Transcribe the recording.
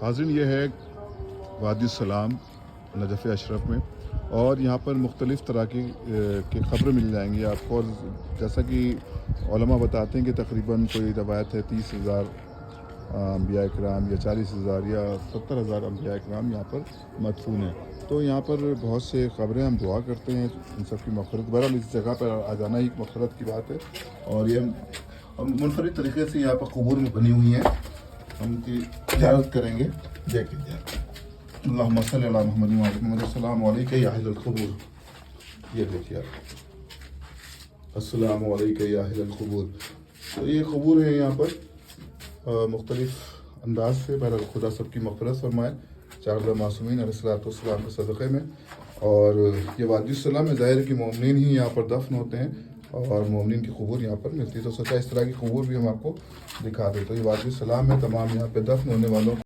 حاضرین یہ ہے وادی السلام نجف اشرف میں، اور یہاں پر مختلف طرح کی خبریں مل جائیں گی آپ کو، اور جیسا کہ علماء بتاتے ہیں کہ تقریباً کوئی روایت ہے 30,000 انبیاء کرام یا 40,000 یا 70,000 انبیاء کرام یہاں پر مدفون ہیں۔ تو یہاں پر بہت سے خبریں، ہم دعا کرتے ہیں ان سب کی مغفرت۔ بہرحال اس جگہ پر آ جانا ہی مغفرت کی بات ہے، اور یہ منفرد طریقے سے یہاں پر قبور میں بنی ہوئی ہیں، ہم ان کی زیارت کریں گے۔ دیکھ لیجیے اللہم صلی علی محمد و علی محمد، السلام علیکم یا اہل القبور۔ یہ دیکھیے آپ، السلام علیکم یا اہل القبور۔ تو یہ قبور ہے یہاں پر مختلف انداز سے۔ بہرحال خدا سب کی مغفرت فرمائے، چار معصومین علیہ الصلوۃ والسلام کے صدقے میں۔ اور یہ وادی السلام میں ظاہر ہے کہ مومنین ہی یہاں پر دفن ہوتے ہیں، اور مومنین کی قبور یہاں پر ملتی ہے۔ تو سچا اس طرح کی قبور بھی ہم آپ کو دکھا دیتے ہیں۔ یہ وادی السلام ہے، تمام یہاں پہ دفن ہونے والوں